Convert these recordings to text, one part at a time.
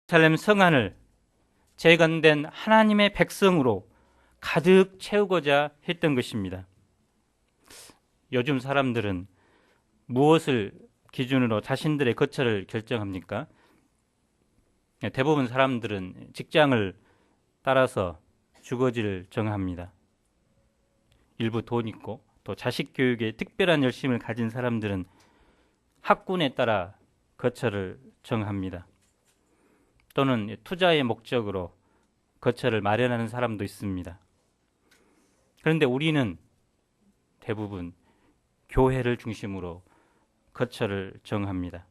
예루살렘 성안을 재건된 하나님의 백성으로 가득 채우고자 했던 것입니다. 요즘 사람들은 무엇을 기준으로 자신들의 거처를 결정합니까? 대부분 사람들은 직장을 따라서 주거지를 정합니다. 일부 돈 있고 또 자식 교육에 특별한 열심을 가진 사람들은 학군에 따라 거처를 정합니다. 또는 투자의 목적으로 거처를 마련하는 사람도 있습니다. 그런데 우리는 대부분 교회를 중심으로 거처를 정합니다.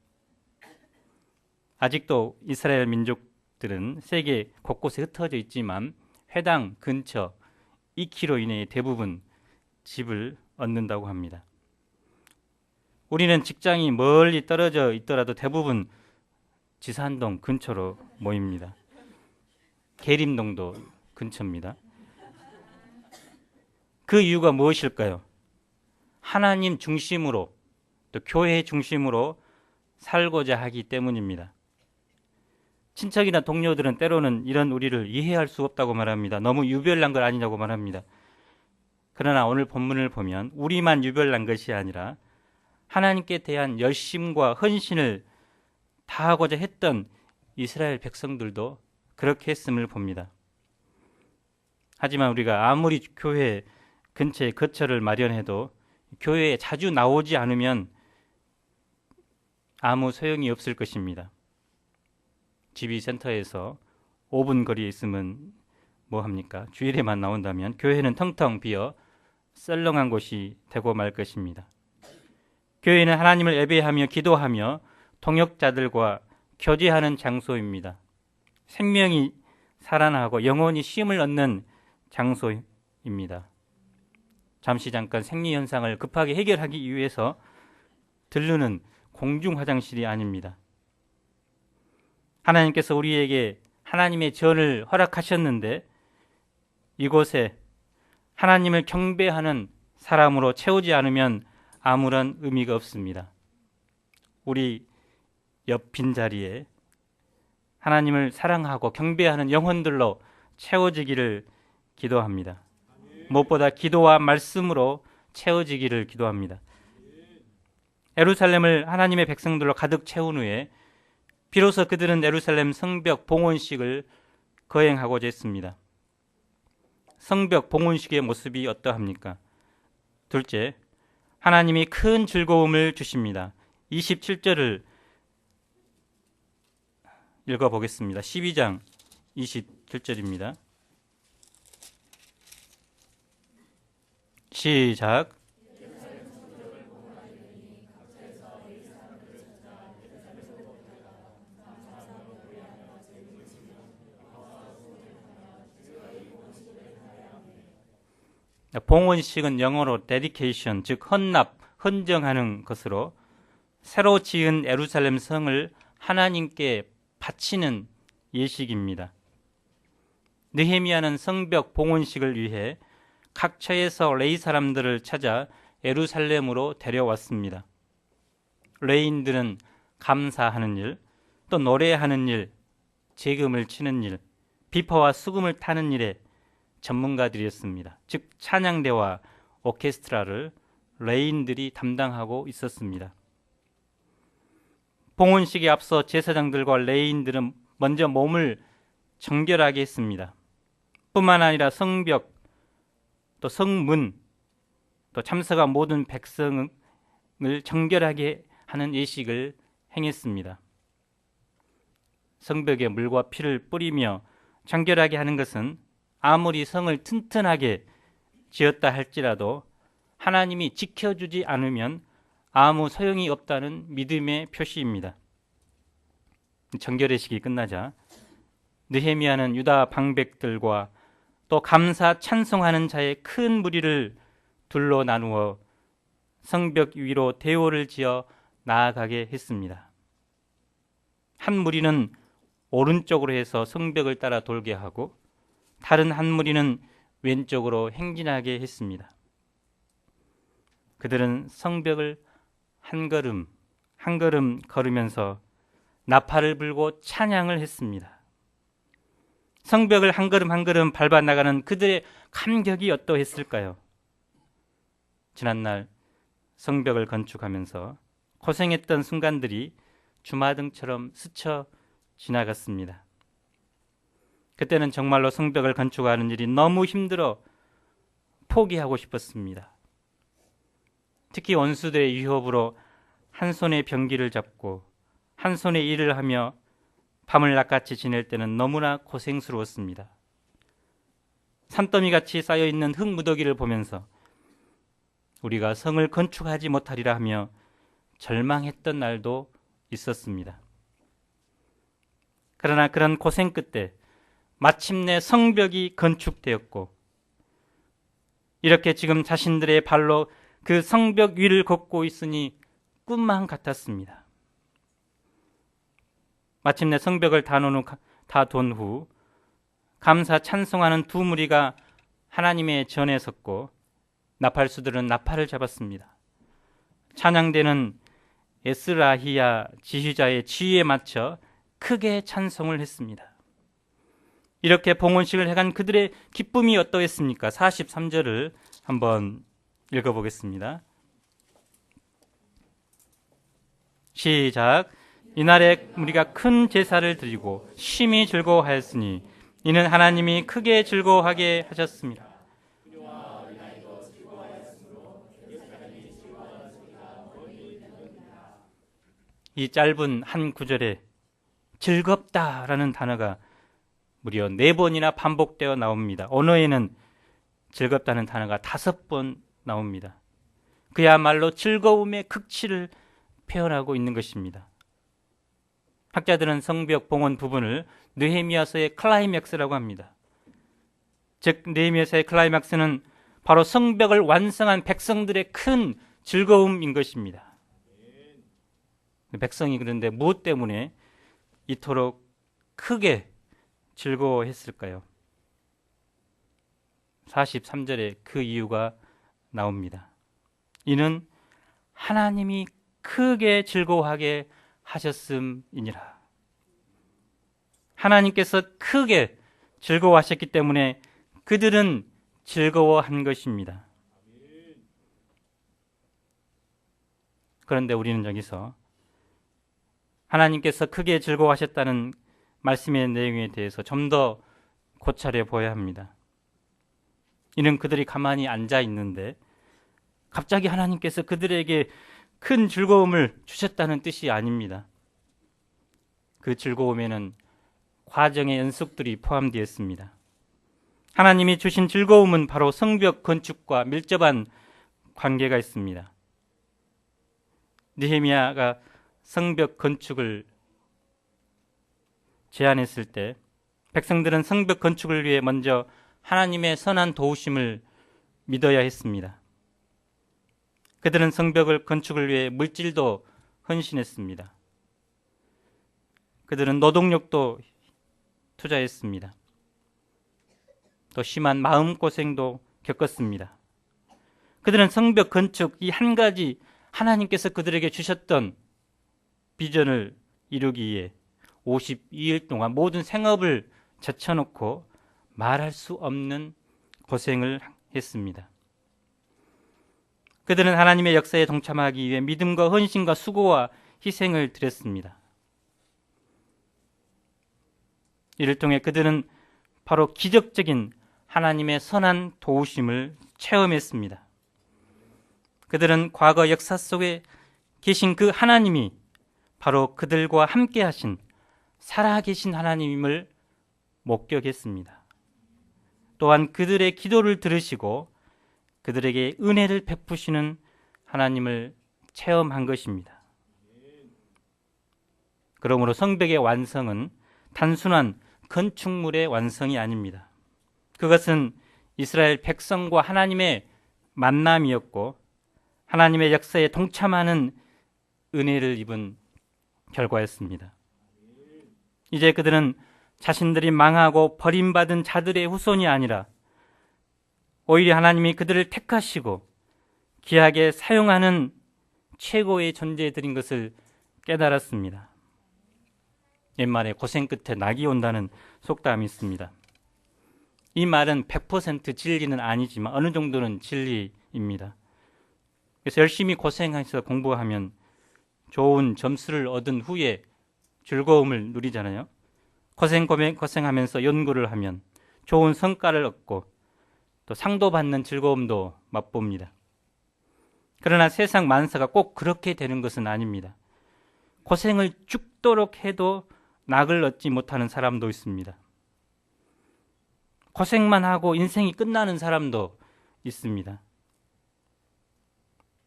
아직도 이스라엘 민족들은 세계 곳곳에 흩어져 있지만 회당 근처 2km 이내에 대부분 집을 얻는다고 합니다. 우리는 직장이 멀리 떨어져 있더라도 대부분 지산동 근처로 모입니다. 계림동도 근처입니다. 그 이유가 무엇일까요? 하나님 중심으로 또 교회 중심으로 살고자 하기 때문입니다. 친척이나 동료들은 때로는 이런 우리를 이해할 수 없다고 말합니다. 너무 유별난 것 아니냐고 말합니다. 그러나 오늘 본문을 보면 우리만 유별난 것이 아니라 하나님께 대한 열심과 헌신을 다하고자 했던 이스라엘 백성들도 그렇게 했음을 봅니다. 하지만 우리가 아무리 교회 근처에 거처를 마련해도 교회에 자주 나오지 않으면 아무 소용이 없을 것입니다. 집이 센터에서 5분 거리에 있으면 뭐합니까? 주일에만 나온다면 교회는 텅텅 비어 썰렁한 곳이 되고 말 것입니다. 교회는 하나님을 예배하며 기도하며 동역자들과 교제하는 장소입니다. 생명이 살아나고 영혼이 쉼을 얻는 장소입니다. 잠깐 생리 현상을 급하게 해결하기 위해서 들르는 공중 화장실이 아닙니다. 하나님께서 우리에게 하나님의 전을 허락하셨는데 이곳에 하나님을 경배하는 사람으로 채우지 않으면 아무런 의미가 없습니다. 우리 옆 빈자리에 하나님을 사랑하고 경배하는 영혼들로 채워지기를 기도합니다. 무엇보다 기도와 말씀으로 채워지기를 기도합니다. 예루살렘을 하나님의 백성들로 가득 채운 후에 비로소 그들은 예루살렘 성벽 봉헌식을 거행하고자 했습니다. 성벽 봉헌식의 모습이 어떠합니까? 둘째, 하나님이 큰 즐거움을 주십니다. 27절을 읽어보겠습니다. 12장 27절입니다. 시작. 봉헌식은 영어로 dedication, 즉 헌납, 헌정하는 것으로 새로 지은 예루살렘 성을 하나님께 바치는 예식입니다. 느헤미야는 성벽 봉헌식을 위해 각처에서 레위 사람들을 찾아 예루살렘으로 데려왔습니다. 레위인들은 감사하는 일, 또 노래하는 일, 재금을 치는 일, 비파와 수금을 타는 일에 전문가들이었습니다. 즉 찬양대와 오케스트라를 레위인들이 담당하고 있었습니다. 봉헌식에 앞서 제사장들과 레위인들은 먼저 몸을 정결하게 했습니다. 뿐만 아니라 성벽, 또 성문, 또 참석한 모든 백성을 정결하게 하는 예식을 행했습니다. 성벽에 물과 피를 뿌리며 정결하게 하는 것은 아무리 성을 튼튼하게 지었다 할지라도 하나님이 지켜주지 않으면 아무 소용이 없다는 믿음의 표시입니다. 정결의식이 끝나자 느헤미야는 유다 방백들과 또 감사 찬송하는 자의 큰 무리를 둘로 나누어 성벽 위로 대오를 지어 나아가게 했습니다. 한 무리는 오른쪽으로 해서 성벽을 따라 돌게 하고 다른 한 무리는 왼쪽으로 행진하게 했습니다. 그들은 성벽을 한 걸음 한 걸음 걸으면서 나팔을 불고 찬양을 했습니다. 성벽을 한 걸음 한 걸음 밟아 나가는 그들의 감격이 어떠했을까요? 지난날 성벽을 건축하면서 고생했던 순간들이 주마등처럼 스쳐 지나갔습니다. 그때는 정말로 성벽을 건축하는 일이 너무 힘들어 포기하고 싶었습니다. 특히 원수들의 유혹으로 한 손에 병기를 잡고 한 손에 일을 하며 밤을 낚아채 지낼 때는 너무나 고생스러웠습니다. 산더미같이 쌓여있는 흙무더기를 보면서 우리가 성을 건축하지 못하리라 하며 절망했던 날도 있었습니다. 그러나 그런 고생 끝에 마침내 성벽이 건축되었고, 이렇게 지금 자신들의 발로 그 성벽 위를 걷고 있으니 꿈만 같았습니다. 마침내 성벽을 다 돈 후 감사 찬송하는 두 무리가 하나님의 전에 섰고, 나팔수들은 나팔을 잡았습니다. 찬양대는 에스라히야 지휘자의 지휘에 맞춰 크게 찬송을 했습니다. 이렇게 봉헌식을 해간 그들의 기쁨이 어떠했습니까? 43절을 한번 읽어보겠습니다. 시작. 이날에 우리가 큰 제사를 드리고 심히 즐거워하였으니 이는 하나님이 크게 즐거워하게 하셨습니다. 이 짧은 한 구절에 즐겁다라는 단어가 무려 4번이나 반복되어 나옵니다. 언어에는 즐겁다는 단어가 5번 나옵니다. 그야말로 즐거움의 극치를 표현하고 있는 것입니다. 학자들은 성벽 봉헌 부분을 느헤미야서의 클라이맥스라고 합니다. 즉 느헤미야서의 클라이맥스는 바로 성벽을 완성한 백성들의 큰 즐거움인 것입니다. 백성이 그런데 무엇 때문에 이토록 크게 즐거워했을까요? 43절에 그 이유가 나옵니다. 이는 하나님이 크게 즐거워하게 하셨음이니라. 하나님께서 크게 즐거워하셨기 때문에 그들은 즐거워한 것입니다. 그런데 우리는 여기서 하나님께서 크게 즐거워하셨다는 말씀의 내용에 대해서 좀 더 고찰해 보아야 합니다. 이는 그들이 가만히 앉아 있는데 갑자기 하나님께서 그들에게 큰 즐거움을 주셨다는 뜻이 아닙니다. 그 즐거움에는 과정의 연속들이 포함되어 있습니다. 하나님이 주신 즐거움은 바로 성벽 건축과 밀접한 관계가 있습니다. 느헤미야가 성벽 건축을 제안했을 때 백성들은 성벽 건축을 위해 먼저 하나님의 선한 도우심을 믿어야 했습니다. 그들은 성벽을 건축을 위해 물질도 헌신했습니다. 그들은 노동력도 투자했습니다. 또 심한 마음고생도 겪었습니다. 그들은 성벽 건축 이 한 가지 하나님께서 그들에게 주셨던 비전을 이루기 위해 52일 동안 모든 생업을 제쳐놓고 말할 수 없는 고생을 했습니다. 그들은 하나님의 역사에 동참하기 위해 믿음과 헌신과 수고와 희생을 드렸습니다. 이를 통해 그들은 바로 기적적인 하나님의 선한 도우심을 체험했습니다. 그들은 과거 역사 속에 계신 그 하나님이 바로 그들과 함께 하신 살아계신 하나님임을 목격했습니다. 또한 그들의 기도를 들으시고 그들에게 은혜를 베푸시는 하나님을 체험한 것입니다. 그러므로 성벽의 완성은 단순한 건축물의 완성이 아닙니다. 그것은 이스라엘 백성과 하나님의 만남이었고 하나님의 역사에 동참하는 은혜를 입은 결과였습니다. 이제 그들은 자신들이 망하고 버림받은 자들의 후손이 아니라 오히려 하나님이 그들을 택하시고 귀하게 사용하는 최고의 존재들인 것을 깨달았습니다. 옛말에 고생 끝에 낙이 온다는 속담이 있습니다. 이 말은 100% 진리는 아니지만 어느 정도는 진리입니다. 그래서 열심히 고생해서 공부하면 좋은 점수를 얻은 후에 즐거움을 누리잖아요. 고생하면서 연구를 하면 좋은 성과를 얻고 또 상도 받는 즐거움도 맛봅니다. 그러나 세상 만사가 꼭 그렇게 되는 것은 아닙니다. 고생을 죽도록 해도 낙을 얻지 못하는 사람도 있습니다. 고생만 하고 인생이 끝나는 사람도 있습니다.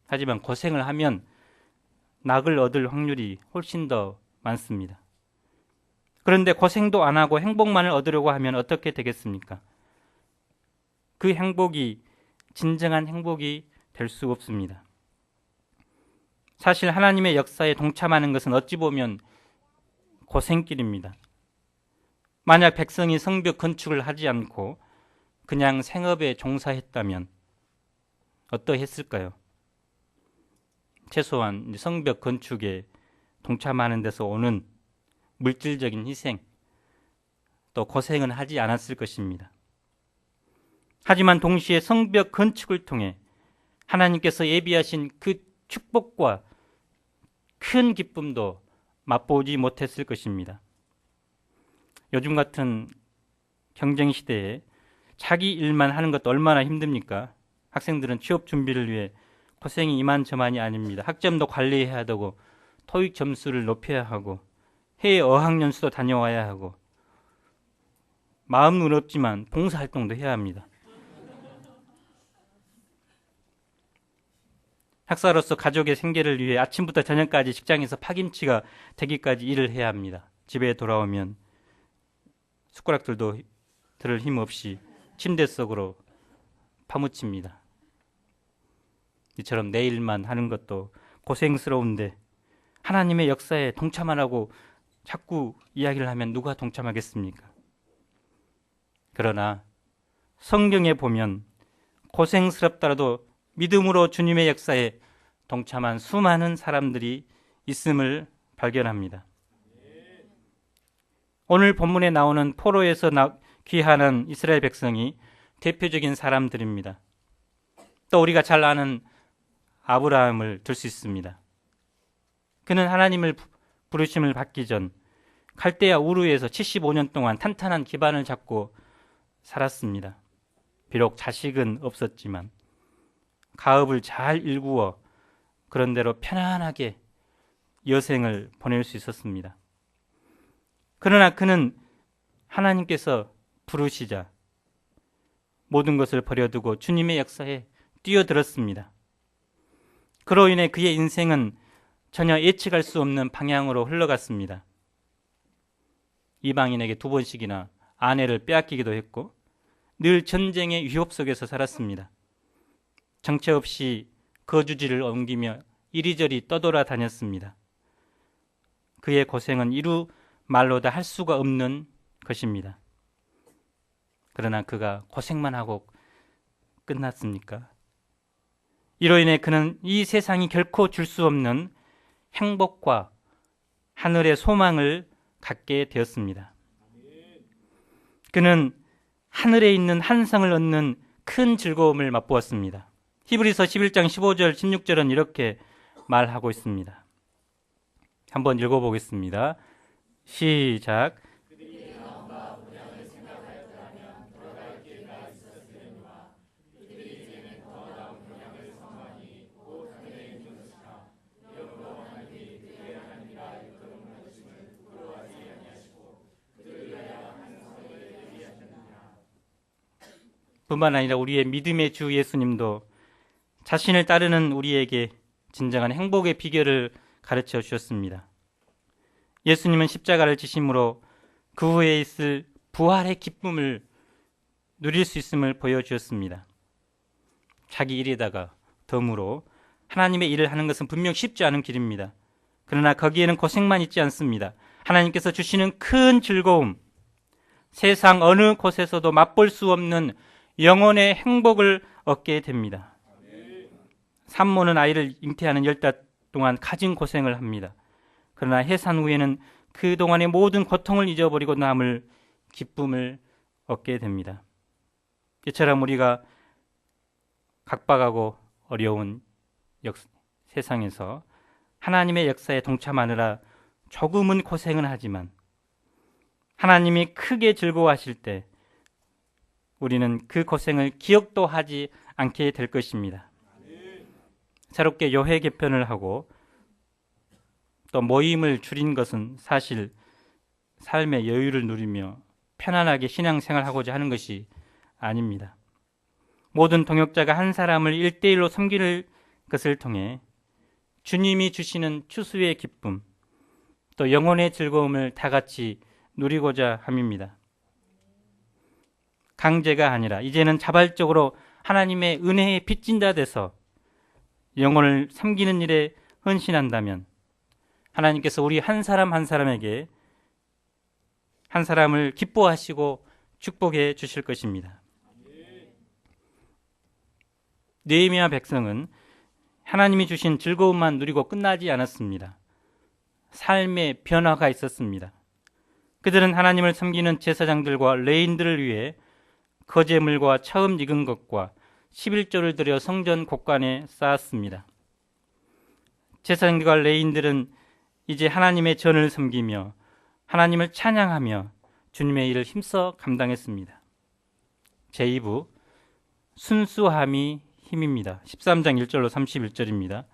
하지만 고생을 하면 낙을 얻을 확률이 훨씬 더 많습니다. 그런데 고생도 안 하고 행복만을 얻으려고 하면 어떻게 되겠습니까? 그 행복이 진정한 행복이 될 수 없습니다. 사실 하나님의 역사에 동참하는 것은 어찌 보면 고생길입니다. 만약 백성이 성벽 건축을 하지 않고 그냥 생업에 종사했다면 어떠했을까요? 최소한 성벽 건축에 동참하는 데서 오는 물질적인 희생, 또 고생은 하지 않았을 것입니다. 하지만 동시에 성벽 건축을 통해 하나님께서 예비하신 그 축복과 큰 기쁨도 맛보지 못했을 것입니다. 요즘 같은 경쟁 시대에 자기 일만 하는 것도 얼마나 힘듭니까? 학생들은 취업 준비를 위해 고생이 이만저만이 아닙니다. 학점도 관리해야 되고 토익 점수를 높여야 하고 해외 어학연수도 다녀와야 하고 마음은 없지만 봉사활동도 해야 합니다. 학사로서 가족의 생계를 위해 아침부터 저녁까지 직장에서 파김치가 되기까지 일을 해야 합니다. 집에 돌아오면 숟가락들도 들을 힘 없이 침대 속으로 파묻힙니다. 이처럼 내 일만 하는 것도 고생스러운데 하나님의 역사에 동참하라고 자꾸 이야기를 하면 누가 동참하겠습니까? 그러나 성경에 보면 고생스럽더라도 믿음으로 주님의 역사에 동참한 수많은 사람들이 있음을 발견합니다. 오늘 본문에 나오는 포로에서 귀환한 이스라엘 백성이 대표적인 사람들입니다. 또 우리가 잘 아는 아브라함을 들 수 있습니다. 그는 하나님을 부르심을 받기 전 갈대아 우르에서 75년 동안 탄탄한 기반을 잡고 살았습니다. 비록 자식은 없었지만 가업을 잘 일구어 그런대로 편안하게 여생을 보낼 수 있었습니다. 그러나 그는 하나님께서 부르시자 모든 것을 버려두고 주님의 역사에 뛰어들었습니다. 그로 인해 그의 인생은 전혀 예측할 수 없는 방향으로 흘러갔습니다. 이방인에게 2번씩이나 아내를 빼앗기기도 했고 늘 전쟁의 위협 속에서 살았습니다. 정체 없이 거주지를 옮기며 이리저리 떠돌아다녔습니다. 그의 고생은 이루 말로 다 할 수가 없는 것입니다. 그러나 그가 고생만 하고 끝났습니까? 이로 인해 그는 이 세상이 결코 줄 수 없는 행복과 하늘의 소망을 갖게 되었습니다. 그는 하늘에 있는 한상을 얻는 큰 즐거움을 맛보았습니다. 히브리서 11장 15절 16절은 이렇게 말하고 있습니다. 한번 읽어보겠습니다. 시작. 뿐만 아니라 우리의 믿음의 주 예수님도 자신을 따르는 우리에게 진정한 행복의 비결을 가르쳐 주셨습니다. 예수님은 십자가를 지심으로 그 후에 있을 부활의 기쁨을 누릴 수 있음을 보여주셨습니다. 자기 일에다가 덤으로 하나님의 일을 하는 것은 분명 쉽지 않은 길입니다. 그러나 거기에는 고생만 있지 않습니다. 하나님께서 주시는 큰 즐거움, 세상 어느 곳에서도 맛볼 수 없는 영혼의 행복을 얻게 됩니다. 산모는 아이를 잉태하는 10달 동안 가진 고생을 합니다. 그러나 해산 후에는 그동안의 모든 고통을 잊어버리고 남을 기쁨을 얻게 됩니다. 이처럼 우리가 각박하고 어려운 세상에서 하나님의 역사에 동참하느라 조금은 고생은 하지만 하나님이 크게 즐거워하실 때 우리는 그 고생을 기억도 하지 않게 될 것입니다. 새롭게 교회 개편을 하고 또 모임을 줄인 것은 사실 삶의 여유를 누리며 편안하게 신앙생활하고자 하는 것이 아닙니다. 모든 동역자가 한 사람을 1대1로 섬기는 것을 통해 주님이 주시는 추수의 기쁨, 또 영혼의 즐거움을 다 같이 누리고자 함입니다. 강제가 아니라 이제는 자발적으로 하나님의 은혜에 빚진 자 돼서 영혼을 섬기는 일에 헌신한다면 하나님께서 우리 한 사람 한 사람에게 한 사람을 기뻐하시고 축복해 주실 것입니다. 느헤미야 백성은 하나님이 주신 즐거움만 누리고 끝나지 않았습니다. 삶의 변화가 있었습니다. 그들은 하나님을 섬기는 제사장들과 레인들을 위해 거제물과 처음 익은 것과 11조를 들여 성전 곳간에 쌓았습니다. 제사장들과 레인들은 이제 하나님의 전을 섬기며 하나님을 찬양하며 주님의 일을 힘써 감당했습니다. 제2부 순수함이 힘입니다. 13장 1절로 31절입니다.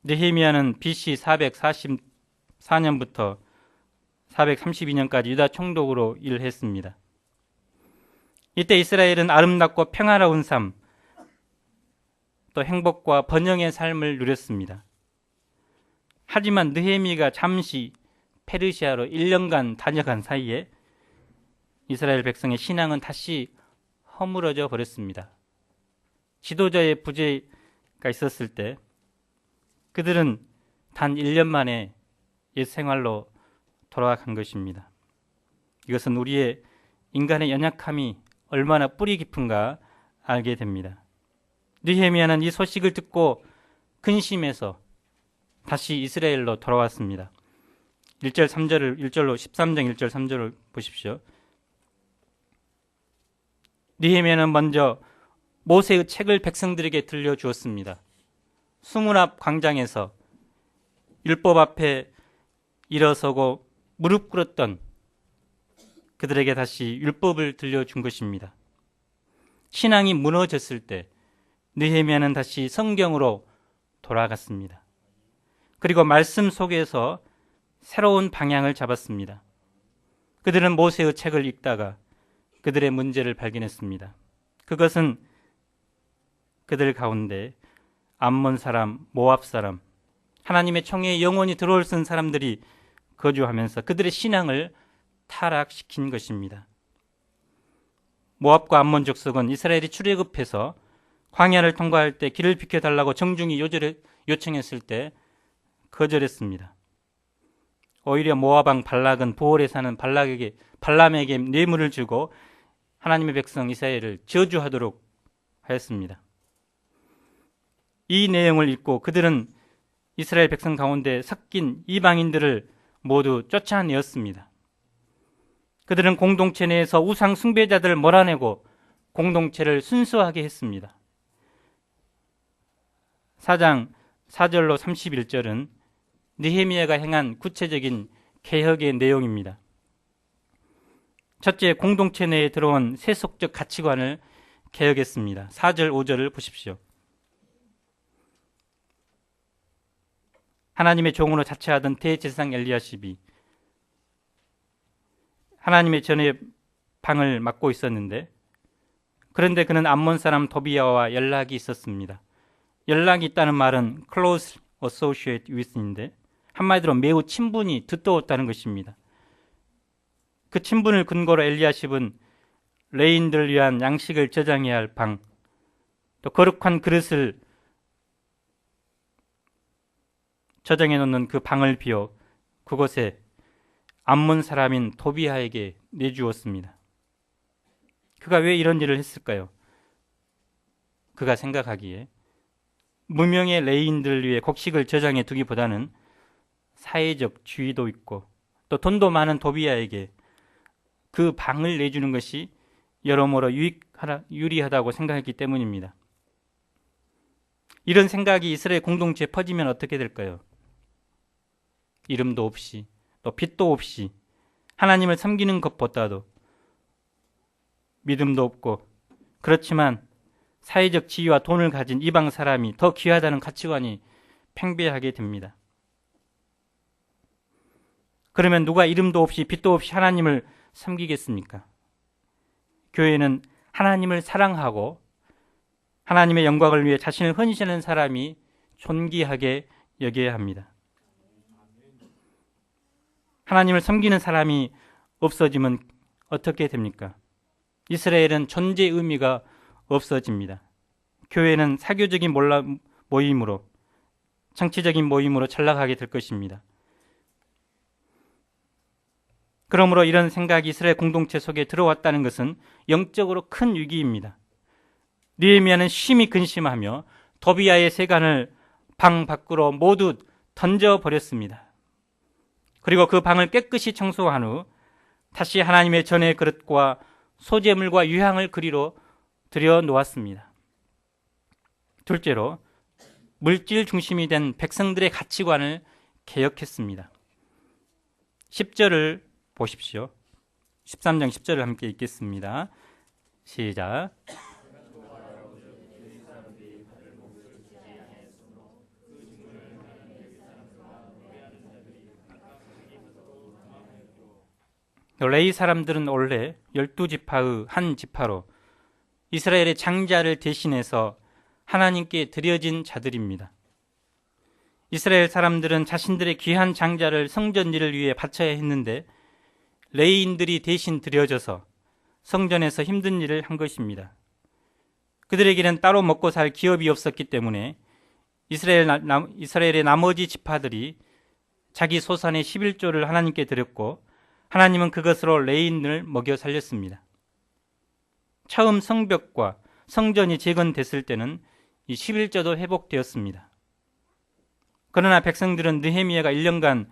느헤미야는 BC 444년부터 432년까지 유다 총독으로 일했습니다. 이때 이스라엘은 아름답고 평화로운 삶, 또 행복과 번영의 삶을 누렸습니다. 하지만 느헤미야가 잠시 페르시아로 1년간 다녀간 사이에 이스라엘 백성의 신앙은 다시 허물어져 버렸습니다. 지도자의 부재가 있었을 때 그들은 단 1년 만에 옛 생활로 돌아간 것입니다. 이것은 우리의 인간의 연약함이 얼마나 뿌리 깊은가 알게 됩니다. 느헤미야는 이 소식을 듣고 근심해서 다시 이스라엘로 돌아왔습니다. 13절로 13장 1절 3절을 보십시오. 느헤미야는 먼저 모세의 책을 백성들에게 들려주었습니다. 수문 앞 광장에서 율법 앞에 일어서고 무릎 꿇었던 그들에게 다시 율법을 들려준 것입니다. 신앙이 무너졌을 때 느헤미야는 다시 성경으로 돌아갔습니다. 그리고 말씀 속에서 새로운 방향을 잡았습니다. 그들은 모세의 책을 읽다가 그들의 문제를 발견했습니다. 그것은 그들 가운데 암몬 사람, 모압 사람, 하나님의 총회에 영원히 들어올 수 있는 사람들이 거주하면서 그들의 신앙을 타락시킨 것입니다. 모압과 암몬 족속은 이스라엘이 출애굽해서 광야를 통과할 때 길을 비켜달라고 정중히 요청했을 때 거절했습니다. 오히려 모압 왕 발락은 보홀에 사는 발람에게 뇌물을 주고 하나님의 백성 이스라엘을 저주하도록 하였습니다. 이 내용을 읽고 그들은 이스라엘 백성 가운데 섞인 이방인들을 모두 쫓아내었습니다. 그들은 공동체 내에서 우상 숭배자들을 몰아내고 공동체를 순수하게 했습니다. 4장 4절로 31절은 느헤미야가 행한 구체적인 개혁의 내용입니다. 첫째, 공동체 내에 들어온 세속적 가치관을 개혁했습니다. 4절 5절을 보십시오. 하나님의 종으로 자처하던 대제사장 엘리야십이 하나님의 전의 방을 맡고 있었는데, 그런데 그는 암몬 사람 도비야와 연락이 있었습니다. 연락이 있다는 말은 close associate with인데 한마디로 매우 친분이 두터웠다는 것입니다. 그 친분을 근거로 엘리야십은 레인들을 위한 양식을 저장해야 할 방, 또 거룩한 그릇을 저장해 놓는 그 방을 비워 그곳에 암몬 사람인 도비야에게 내주었습니다. 그가 왜 이런 일을 했을까요? 그가 생각하기에 무명의 레인들을 위해 곡식을 저장해 두기보다는 사회적 지위도 있고 또 돈도 많은 도비아에게 그 방을 내주는 것이 여러모로 유리하다고 생각했기 때문입니다. 이런 생각이 이스라엘 공동체에 퍼지면 어떻게 될까요? 이름도 없이 또 빛도 없이 하나님을 섬기는 것보다도 믿음도 없고 그렇지만 사회적 지위와 돈을 가진 이방 사람이 더 귀하다는 가치관이 팽배하게 됩니다. 그러면 누가 이름도 없이 빛도 없이 하나님을 섬기겠습니까? 교회는 하나님을 사랑하고 하나님의 영광을 위해 자신을 헌신하는 사람이 존귀하게 여겨야 합니다. 하나님을 섬기는 사람이 없어지면 어떻게 됩니까? 이스라엘은 존재의 의미가 없어집니다. 교회는 사교적인 모임으로 정치적인 모임으로 전락하게 될 것입니다. 그러므로 이런 생각이 이스라엘 공동체 속에 들어왔다는 것은 영적으로 큰 위기입니다. 느헤미야는 심히 근심하며 도비아의 세간을 방 밖으로 모두 던져버렸습니다. 그리고 그 방을 깨끗이 청소한 후 다시 하나님의 전의 그릇과 소재물과 유향을 그리로 들여놓았습니다. 둘째로 물질 중심이 된 백성들의 가치관을 개혁했습니다. 10절을 보십시오. 13장 10절을 함께 읽겠습니다. 시작. 레위 사람들은 원래 12지파의 한 지파로 이스라엘의 장자를 대신해서 하나님께 드려진 자들입니다. 이스라엘 사람들은 자신들의 귀한 장자를 성전 일을 위해 바쳐야 했는데 레위인들이 대신 드려져서 성전에서 힘든 일을 한 것입니다. 그들에게는 따로 먹고 살 기업이 없었기 때문에 이스라엘의 나머지 지파들이 자기 소산의 11조를 하나님께 드렸고 하나님은 그것으로 레위인을 먹여 살렸습니다. 처음 성벽과 성전이 재건됐을 때는 이 11조도 회복되었습니다. 그러나 백성들은 느헤미야가 1년간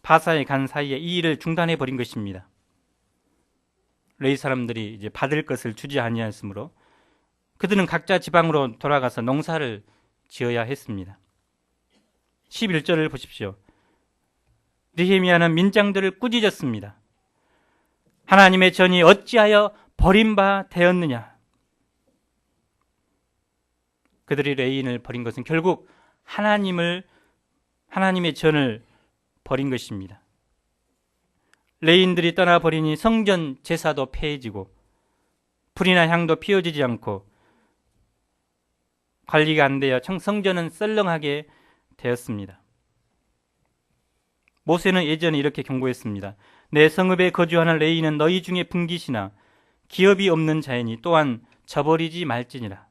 바사에 간 사이에 이 일을 중단해 버린 것입니다. 레위 사람들이 이제 받을 것을 주지 아니하였으므로 그들은 각자 지방으로 돌아가서 농사를 지어야 했습니다. 11절을 보십시오. 느헤미야는 민장들을 꾸짖었습니다. 하나님의 전이 어찌하여 버린 바 되었느냐. 그들이 레위인을 버린 것은 결국 하나님의 전을 버린 것입니다. 레위인들이 떠나버리니 성전 제사도 폐해지고 불이나 향도 피워지지 않고 관리가 안 되어 성전은 썰렁하게 되었습니다. 모세는 예전에 이렇게 경고했습니다. 내 성읍에 거주하는 레위인은 너희 중에 분깃이나 기업이 없는 자이니 또한 저버리지 말지니라.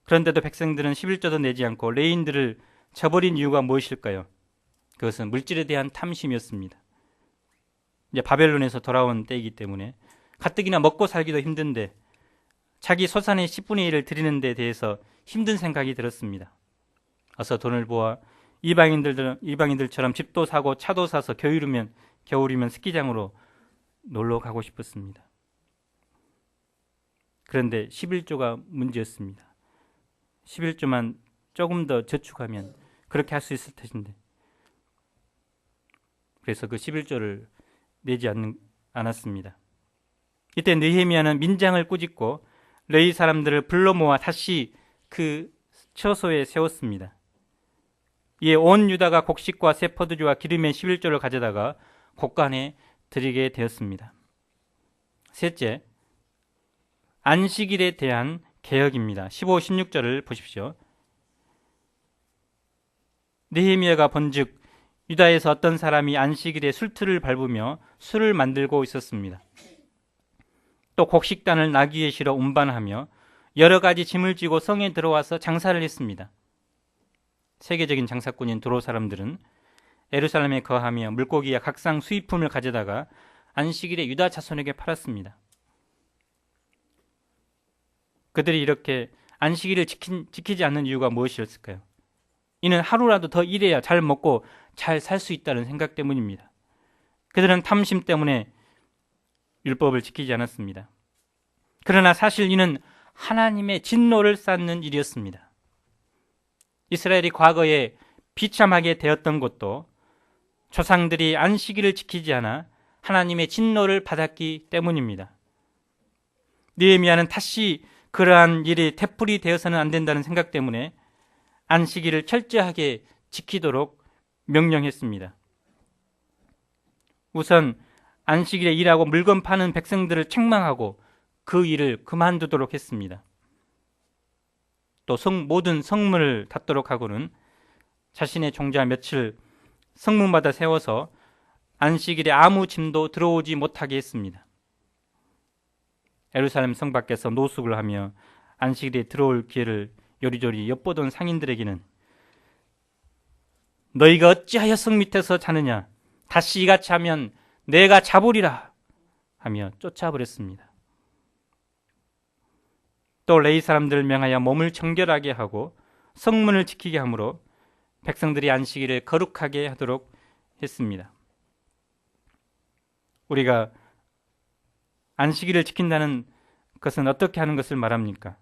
그런데도 백성들은 11조도 내지 않고 레위인들을 저버린 이유가 무엇일까요? 그것은 물질에 대한 탐심이었습니다. 이제 바벨론에서 돌아온 때이기 때문에 가뜩이나 먹고 살기도 힘든데 자기 소산의 10분의 1을 드리는 데 대해서 힘든 생각이 들었습니다. 어서 돈을 모아 이방인들처럼 집도 사고 차도 사서 겨울이면 스키장으로 놀러 가고 싶었습니다. 그런데 11조가 문제였습니다. 11조만 조금 더 저축하면 그렇게 할 수 있을 텐데 그래서 그 11조를 내지 않았습니다. 이때 느헤미야는 민장을 꾸짖고 레위 사람들을 불러 모아 다시 그 처소에 세웠습니다. 이에 온 유다가 곡식과 새 포도주와 기름의 11조를 가져다가 곡간에 드리게 되었습니다. 셋째, 안식일에 대한 개혁입니다. 15, 16절을 보십시오. 느헤미야가 본즉 유다에서 어떤 사람이 안식일에 술틀을 밟으며 술을 만들고 있었습니다. 또 곡식단을 나귀에 실어 운반하며 여러 가지 짐을 지고 성에 들어와서 장사를 했습니다. 세계적인 장사꾼인 두로 사람들은 예루살렘에 거하며 물고기와 각상 수입품을 가져다가 안식일에 유다 자손에게 팔았습니다. 그들이 이렇게 안식일을 지키지 않는 이유가 무엇이었을까요? 이는 하루라도 더 일해야 잘 먹고 잘 살 수 있다는 생각 때문입니다. 그들은 탐심 때문에 율법을 지키지 않았습니다. 그러나 사실 이는 하나님의 진노를 쌓는 일이었습니다. 이스라엘이 과거에 비참하게 되었던 것도 조상들이 안식일을 지키지 않아 하나님의 진노를 받았기 때문입니다. 느헤미야는 다시 그러한 일이 되풀이 되어서는 안 된다는 생각 때문에 안식일을 철저하게 지키도록 명령했습니다. 우선 안식일에 일하고 물건 파는 백성들을 책망하고 그 일을 그만두도록 했습니다. 또 모든 성문을 닫도록 하고는 자신의 종자 며칠 성문마다 세워서 안식일에 아무 짐도 들어오지 못하게 했습니다. 예루살렘 성 밖에서 노숙을 하며 안식일에 들어올 기회를 요리조리 엿보던 상인들에게는 너희가 어찌하여 성 밑에서 자느냐, 다시 이같이 하면 내가 잡으리라 하며 쫓아버렸습니다. 또 레위 사람들을 명하여 몸을 정결하게 하고 성문을 지키게 하므로 백성들이 안식일을 거룩하게 하도록 했습니다. 우리가 안식일을 지킨다는 것은 어떻게 하는 것을 말합니까?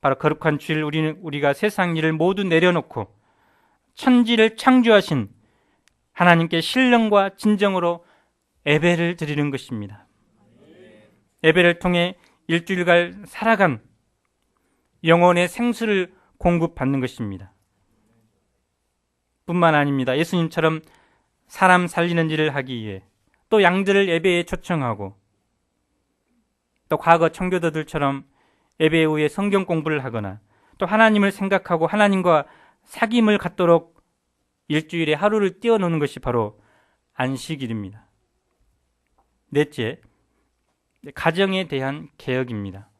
바로 거룩한 주일 우리가 세상 일을 모두 내려놓고 천지를 창조하신 하나님께 신령과 진정으로 예배를 드리는 것입니다. 예배를 통해 일주일간 살아간 영혼의 생수를 공급받는 것입니다. 뿐만 아닙니다. 예수님처럼 사람 살리는 일을 하기 위해 또 양들을 예배에 초청하고 또 과거 청교도들처럼 예배 후에 성경 공부를 하거나 또 하나님을 생각하고 하나님과 사귐을 갖도록 일주일에 하루를 띄워놓는 것이 바로 안식일입니다. 넷째, 가정에 대한 개혁입니다.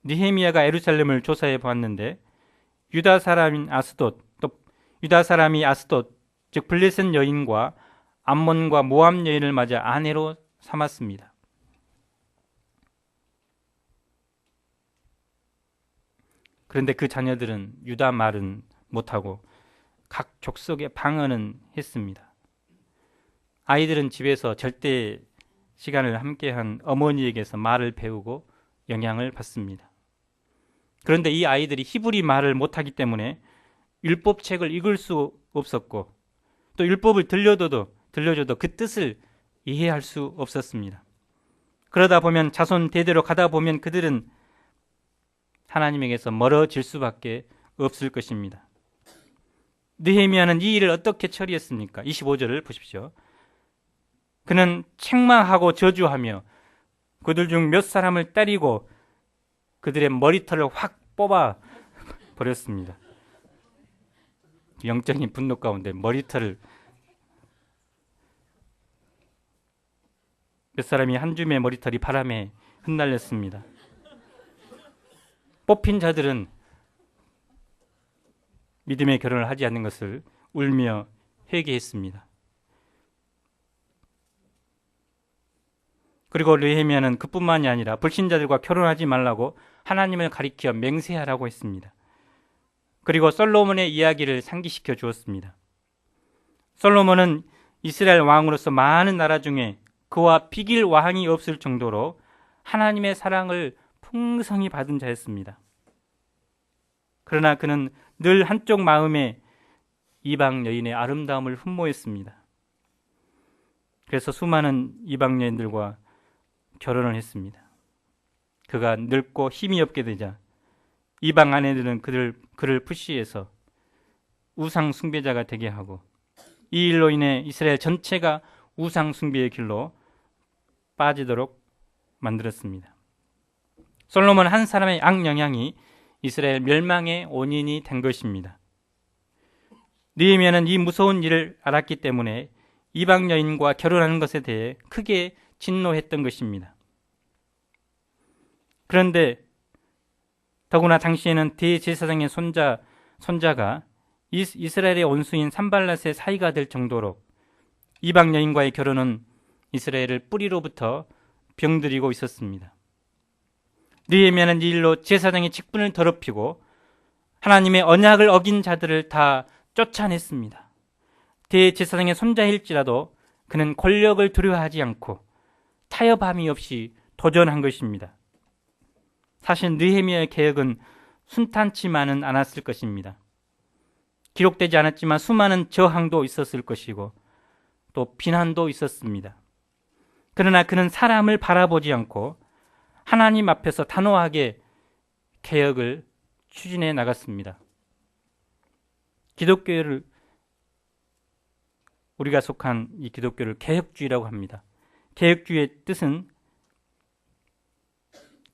느헤미야가 예루살렘을 조사해 보았는데 유다 사람이 아스돗 즉 블레셋 여인과 암몬과 모압 여인을 맞아 아내로 삼았습니다. 그런데 그 자녀들은 유다 말은 못하고 각 족속의 방언은 했습니다. 아이들은 집에서 절대 시간을 함께한 어머니에게서 말을 배우고 영향을 받습니다. 그런데 이 아이들이 히브리 말을 못하기 때문에 율법책을 읽을 수 없었고 또 율법을 들려줘도 그 뜻을 이해할 수 없었습니다. 그러다 보면 자손 대대로 가다 보면 그들은 하나님에게서 멀어질 수밖에 없을 것입니다. 느헤미야는 이 일을 어떻게 처리했습니까? 25절을 보십시오. 그는 책망하고 저주하며 그들 중 몇 사람을 때리고 그들의 머리털을 확 뽑아 버렸습니다. 영적인 분노 가운데 머리털을 몇 사람이 한 줌의 머리털이 바람에 흩날렸습니다. 뽑힌 자들은 믿음의 결혼을 하지 않는 것을 울며 회개했습니다. 그리고 느헤미야는 그뿐만이 아니라 불신자들과 결혼하지 말라고 하나님을 가리켜 맹세하라고 했습니다. 그리고 솔로몬의 이야기를 상기시켜 주었습니다. 솔로몬은 이스라엘 왕으로서 많은 나라 중에 그와 비길 왕이 없을 정도로 하나님의 사랑을 풍성히 받은 자였습니다. 그러나 그는 늘 한쪽 마음에 이방 여인의 아름다움을 흠모했습니다. 그래서 수많은 이방 여인들과 결혼을 했습니다. 그가 늙고 힘이 없게 되자 이방 아내들은 그를 푸시해서 우상 숭배자가 되게 하고 이 일로 인해 이스라엘 전체가 우상 숭배의 길로 빠지도록 만들었습니다. 솔로몬 한 사람의 악영향이 이스라엘 멸망의 원인이 된 것입니다. 느헤미야는 이 무서운 일을 알았기 때문에 이방 여인과 결혼하는 것에 대해 크게 진노했던 것입니다. 그런데 더구나 당시에는 대제사장의 손자가 이스라엘의 원수인 산발랏의 사이가 될 정도로 이방 여인과의 결혼은 이스라엘을 뿌리로부터 병들이고 있었습니다. 느헤미야는 이 일로 제사장의 직분을 더럽히고 하나님의 언약을 어긴 자들을 다 쫓아냈습니다. 대제사장의 손자일지라도 그는 권력을 두려워하지 않고 타협함이 없이 도전한 것입니다. 사실 느헤미야의 개혁은 순탄치만은 않았을 것입니다. 기록되지 않았지만 수많은 저항도 있었을 것이고 또 비난도 있었습니다. 그러나 그는 사람을 바라보지 않고 하나님 앞에서 단호하게 개혁을 추진해 나갔습니다. 기독교를, 우리가 속한 이 기독교를 개혁주의라고 합니다. 개혁주의의 뜻은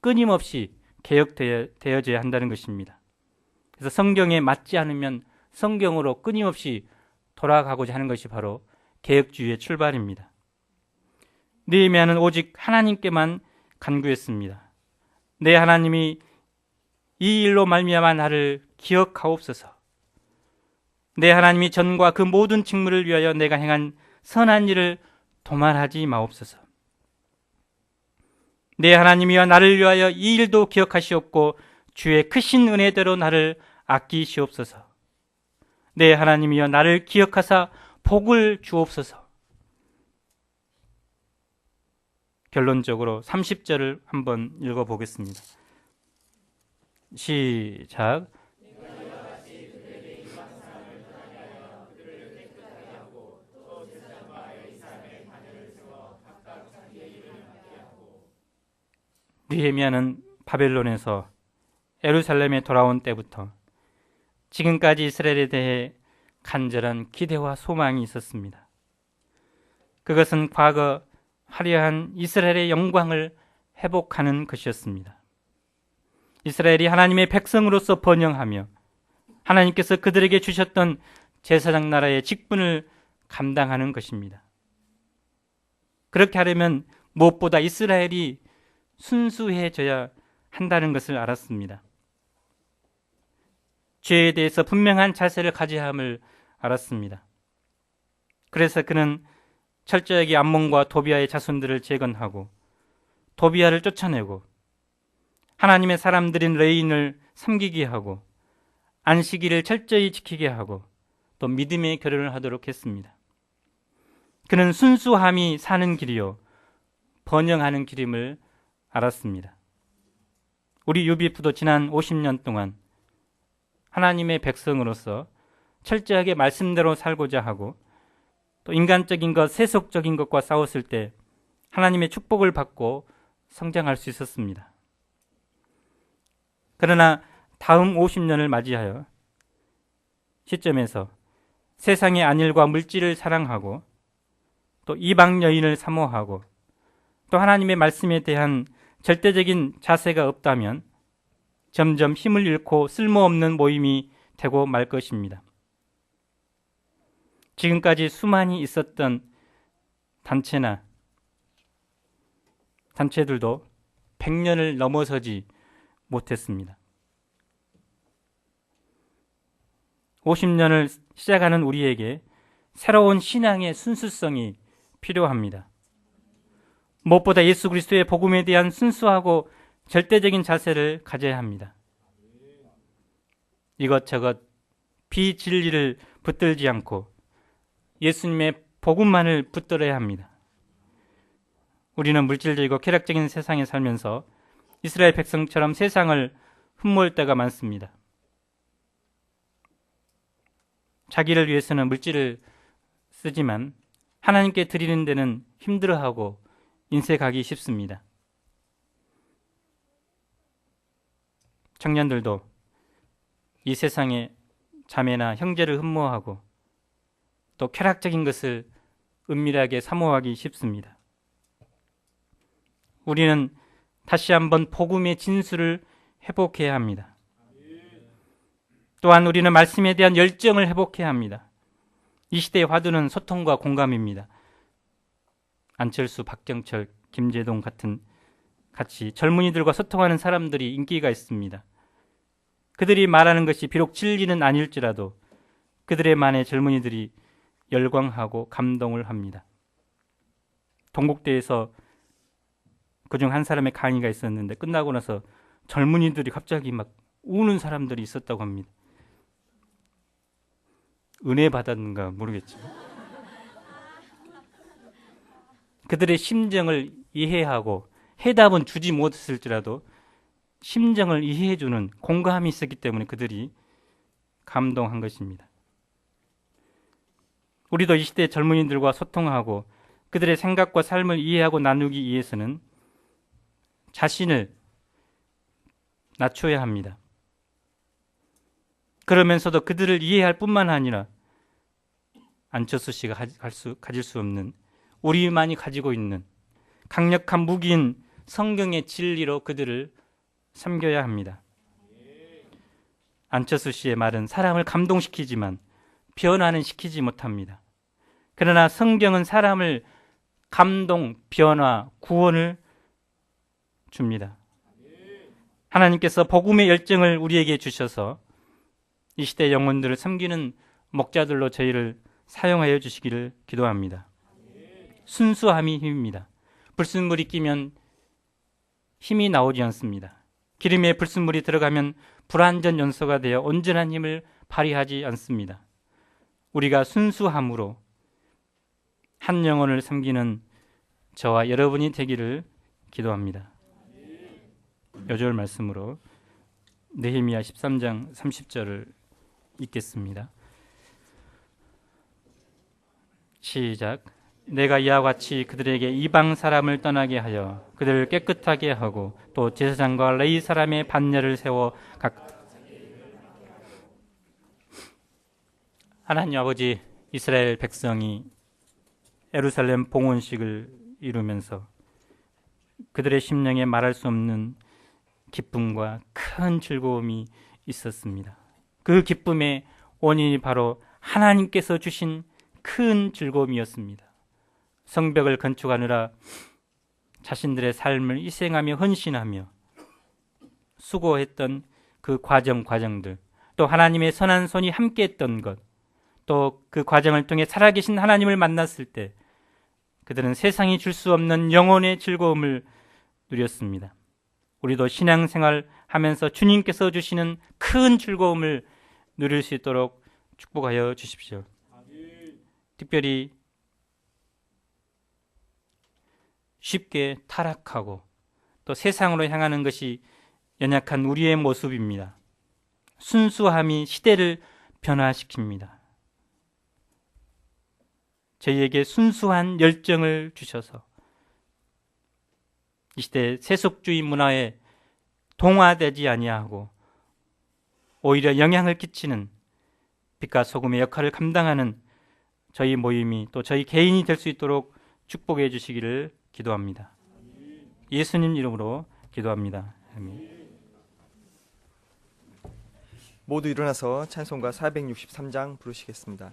끊임없이 개혁되어져야 한다는 것입니다. 그래서 성경에 맞지 않으면 성경으로 끊임없이 돌아가고자 하는 것이 바로 개혁주의의 출발입니다. 느헤미야는 오직 하나님께만 간구했습니다. 내 하나님이 이 일로 말미암아 나를 기억하옵소서. 내 하나님이 전과 그 모든 직무를 위하여 내가 행한 선한 일을 도말하지 마옵소서. 내 하나님이여 나를 위하여 이 일도 기억하시옵고 주의 크신 은혜대로 나를 아끼시옵소서. 내 하나님이여 나를 기억하사 복을 주옵소서. 결론적으로 30절을 한번 읽어보겠습니다. 시작. 느헤미야는 바벨론에서 예루살렘에 돌아온 때부터 지금까지 이스라엘에 대해 간절한 기대와 소망이 있었습니다. 그것은 과거 화려한 이스라엘의 영광을 회복하는 것이었습니다. 이스라엘이 하나님의 백성으로서 번영하며 하나님께서 그들에게 주셨던 제사장 나라의 직분을 감당하는 것입니다. 그렇게 하려면 무엇보다 이스라엘이 순수해져야 한다는 것을 알았습니다. 죄에 대해서 분명한 자세를 가져야 함을 알았습니다. 그래서 그는 철저하게 암몬과 도비아의 자손들을 재건하고 도비아를 쫓아내고 하나님의 사람들인 레인을 섬기게 하고 안식일을 철저히 지키게 하고 또 믿음의 결혼을 하도록 했습니다. 그는 순수함이 사는 길이요 번영하는 길임을 알았습니다. 우리 UBF도 지난 50년 동안 하나님의 백성으로서 철저하게 말씀대로 살고자 하고 또 인간적인 것, 세속적인 것과 싸웠을 때 하나님의 축복을 받고 성장할 수 있었습니다. 그러나 다음 50년을 맞이하여 시점에서 세상의 안일과 물질을 사랑하고 또 이방 여인을 사모하고 또 하나님의 말씀에 대한 절대적인 자세가 없다면 점점 힘을 잃고 쓸모없는 모임이 되고 말 것입니다. 지금까지 수많이 있었던 단체들도 100년을 넘어서지 못했습니다. 50년을 시작하는 우리에게 새로운 신앙의 순수성이 필요합니다. 무엇보다 예수 그리스도의 복음에 대한 순수하고 절대적인 자세를 가져야 합니다. 이것저것 비진리를 붙들지 않고 예수님의 복음만을 붙들어야 합니다. 우리는 물질적이고 쾌락적인 세상에 살면서 이스라엘 백성처럼 세상을 흠모할 때가 많습니다. 자기를 위해서는 물질을 쓰지만 하나님께 드리는 데는 힘들어하고 인색하기 쉽습니다. 청년들도 이 세상에 자매나 형제를 흠모하고 또 쾌락적인 것을 은밀하게 사모하기 쉽습니다. 우리는 다시 한번 복음의 진수를 회복해야 합니다. 또한 우리는 말씀에 대한 열정을 회복해야 합니다. 이 시대의 화두는 소통과 공감입니다. 안철수, 박정철, 김재동 같이 젊은이들과 소통하는 사람들이 인기가 있습니다. 그들이 말하는 것이 비록 진리는 아닐지라도 그들의 말에 젊은이들이 열광하고 감동을 합니다. 동국대에서 그중 한 사람의 강의가 있었는데 끝나고 나서 젊은이들이 갑자기 막 우는 사람들이 있었다고 합니다. 은혜 받았는가 모르겠죠. 그들의 심정을 이해하고 해답은 주지 못했을지라도 심정을 이해해주는 공감이 있었기 때문에 그들이 감동한 것입니다. 우리도 이 시대 젊은이들과 소통하고 그들의 생각과 삶을 이해하고 나누기 위해서는 자신을 낮춰야 합니다. 그러면서도 그들을 이해할 뿐만 아니라 안철수 씨가 가질 수 없는, 우리만이 가지고 있는 강력한 무기인 성경의 진리로 그들을 섬겨야 합니다. 안철수 씨의 말은 사람을 감동시키지만 변화는 시키지 못합니다. 그러나 성경은 사람을 감동, 변화, 구원을 줍니다. 하나님께서 복음의 열정을 우리에게 주셔서 이 시대 영혼들을 섬기는 목자들로 저희를 사용하여 주시기를 기도합니다. 순수함이 힘입니다. 불순물이 끼면 힘이 나오지 않습니다. 기름에 불순물이 들어가면 불완전 연소가 되어 온전한 힘을 발휘하지 않습니다. 우리가 순수함으로 한 영혼을 섬기는 저와 여러분이 되기를 기도합니다. 요절 말씀으로 느헤미야 13장 30절을 읽겠습니다. 시작. 내가 이와 같이 그들에게 이방 사람을 떠나게 하여 그들을 깨끗하게 하고 또 제사장과 레위 사람의 반열을 세워 하나님 아버지, 이스라엘 백성이 예루살렘 봉헌식을 이루면서 그들의 심령에 말할 수 없는 기쁨과 큰 즐거움이 있었습니다. 그 기쁨의 원인이 바로 하나님께서 주신 큰 즐거움이었습니다. 성벽을 건축하느라 자신들의 삶을 희생하며 헌신하며 수고했던 그 과정들, 또 하나님의 선한 손이 함께했던 것, 또 그 과정을 통해 살아계신 하나님을 만났을 때 그들은 세상이 줄 수 없는 영혼의 즐거움을 누렸습니다. 우리도 신앙생활 하면서 주님께서 주시는 큰 즐거움을 누릴 수 있도록 축복하여 주십시오. 특별히 쉽게 타락하고 또 세상으로 향하는 것이 연약한 우리의 모습입니다. 순수함이 시대를 변화시킵니다. 저희에게 순수한 열정을 주셔서 이 시대 세속주의 문화에 동화되지 아니하고 오히려 영향을 끼치는 빛과 소금의 역할을 감당하는 저희 모임이 또 저희 개인이 될 수 있도록 축복해 주시기를 기도합니다. 예수님 이름으로 기도합니다. 아멘. 모두 일어나서 찬송가 463장 부르시겠습니다.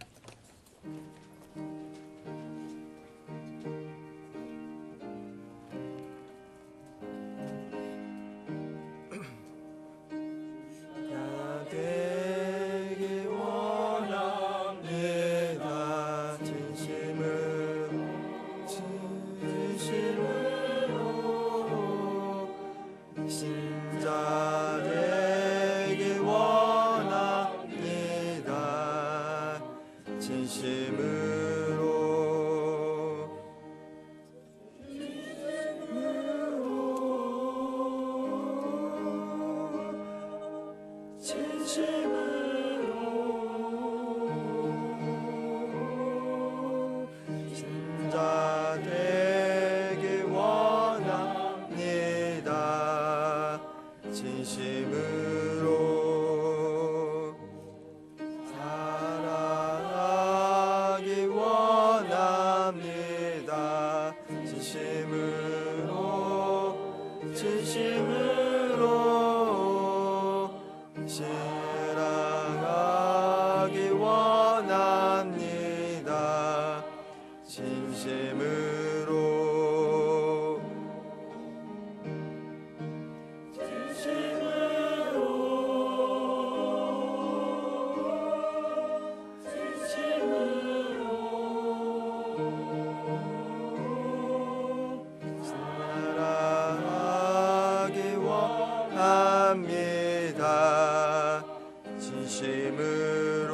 진심으로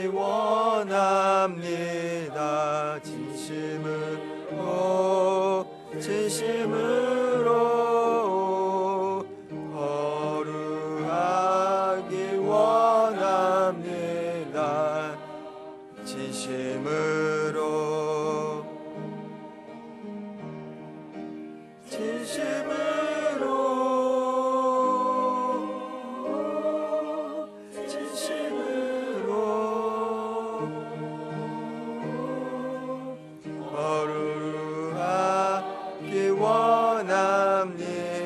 원합니다. 진심으로 거룩하기 원합니다. 진심으로 거룩하기 원합니다.